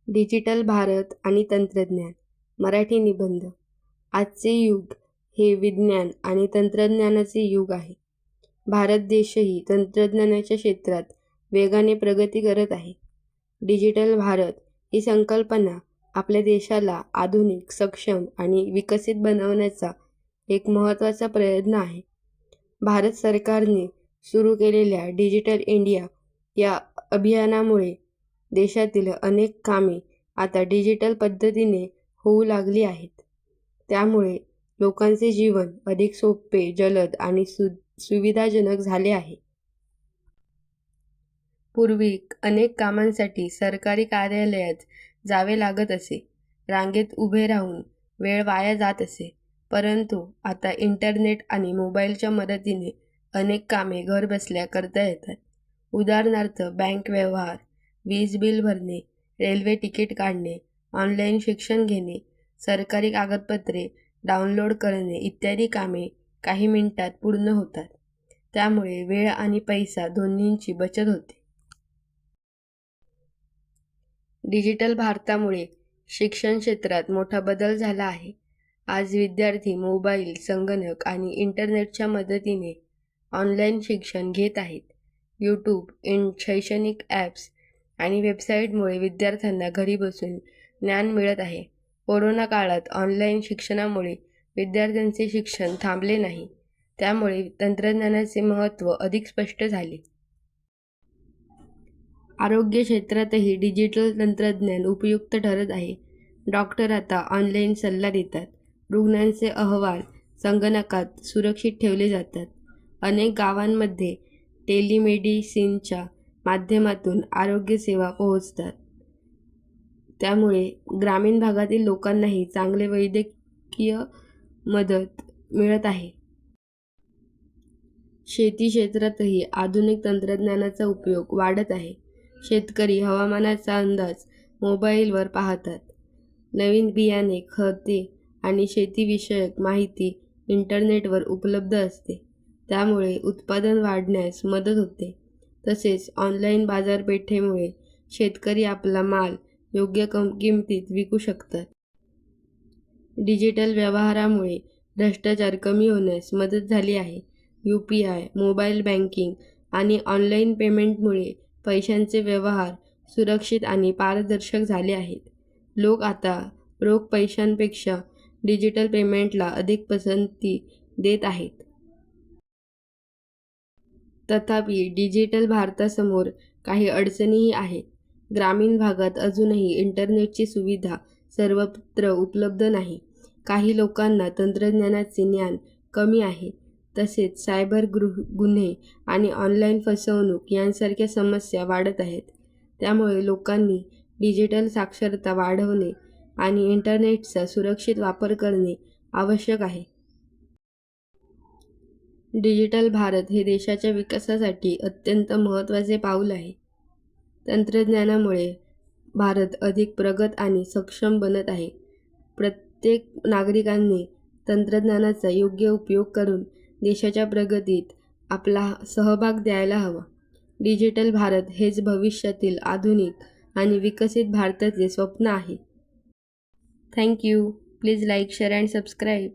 Digital Bharat आणि तंत्रज्ञान. मराठी निबंध. आजचे युग हे विज्ञान आणि तंत्रज्ञानाचे युग आहे. भारत देशही तंत्रज्ञानाच्या क्षेत्रात वेगाने प्रगती करत आहे. डिजिटल भारत ही संकल्पना आपल्या देशाला आधुनिक, सक्षम आणि विकसित बनवण्याचा एक महत्त्वाचा प्रयत्न आहे. भारत सरकारने सुरू केलेल्या डिजिटल इंडिया या अभियानामुळे देशातील अनेक कामे आता डिजिटल पद्धतीने होऊ लागली आहेत. त्यामुळे लोकांचे जीवन अधिक सोपे, जलद आणि सुविधाजनक झाले आहे. पूर्वी अनेक कामांसाठी सरकारी कार्यालयात जावे लागत असे. रांगेत उभे राहून वेळ वाया जात असे. परंतु आता इंटरनेट आणि मोबाईलच्या मदतीने अनेक कामे घरबसल्या करता येतात. उदाहरणार्थ बँक व्यवहार, वीज बिल भरणे, रेल्वे तिकीट काढणे, ऑनलाईन शिक्षण घेणे, सरकारी कागदपत्रे डाउनलोड करणे इत्यादी कामे काही मिनिटात पूर्ण होतात. त्यामुळे वेळ आणि पैसा दोन्हींची बचत होते. डिजिटल भारतामुळे शिक्षण क्षेत्रात मोठा बदल झाला आहे. आज विद्यार्थी मोबाईल, संगणक आणि इंटरनेटच्या मदतीने ऑनलाईन शिक्षण घेत आहेत. यूट्यूब, शैक्षणिक ॲप्स आणि वेबसाईटमुळे विद्यार्थ्यांना घरी बसून ज्ञान मिळत आहे. कोरोना काळात ऑनलाईन शिक्षणामुळे विद्यार्थ्यांचे शिक्षण थांबले नाही. त्यामुळे तंत्रज्ञानाचे महत्त्व अधिक स्पष्ट झाले. आरोग्य क्षेत्रातही डिजिटल तंत्रज्ञान उपयुक्त ठरत आहे. डॉक्टर आता ऑनलाईन सल्ला देतात. रुग्णांचे अहवाल संगणकात सुरक्षित ठेवले जातात. अनेक गावांमध्ये टेलिमेडिसिनच्या माध्यमातून आरोग्यसेवा पोहोचतात. त्यामुळे ग्रामीण भागातील लोकांनाही चांगले वैद्यकीय मदत मिळत आहे. शेती क्षेत्रातही आधुनिक तंत्रज्ञानाचा उपयोग वाढत आहे. शेतकरी हवामानाचा अंदाज मोबाईलवर पाहतात. नवीन बियाणे, खते आणि शेतीविषयक माहिती इंटरनेटवर उपलब्ध असते. त्यामुळे उत्पादन वाढण्यास मदत होते. तसेच ऑनलाईन बाजारपेठेमुळे शेतकरी आपला माल योग्य किमतीत विकू शकतात. डिजिटल व्यवहारामुळे भ्रष्टाचार कमी होण्यास मदत झाली आहे. UPI, मोबाईल बँकिंग आणि ऑनलाईन पेमेंटमुळे पैशांचे व्यवहार सुरक्षित आणि पारदर्शक झाले आहेत. लोक आता रोख पैशांपेक्षा डिजिटल पेमेंटला अधिक पसंती देत आहेत. तथापि डिजिटल भारतासमोर काही अडचणीही आहेत. ग्रामीण भागात अजूनही इंटरनेटची सुविधा सर्वत्र उपलब्ध नाही. काही लोकांना तंत्रज्ञानाचे ज्ञान कमी आहे. तसेच सायबर गुन्हे आणि ऑनलाईन फसवणूक यांसारख्या समस्या वाढत आहेत. त्यामुळे लोकांनी डिजिटल साक्षरता वाढवणे आणि इंटरनेटचा सुरक्षित वापर करणे आवश्यक आहे. डिजिटल भारत हे देशाच्या विकासासाठी अत्यंत महत्त्वाचे पाऊल आहे. तंत्रज्ञानामुळे भारत अधिक प्रगत आणि सक्षम बनत आहे. प्रत्येक नागरिकांनी तंत्रज्ञानाचा योग्य उपयोग करून देशाच्या प्रगतीत आपला सहभाग द्यायला हवा. डिजिटल भारत हेच भविष्यातील आधुनिक आणि विकसित भारताचे स्वप्न आहे. Thank you. Please like, share and subscribe.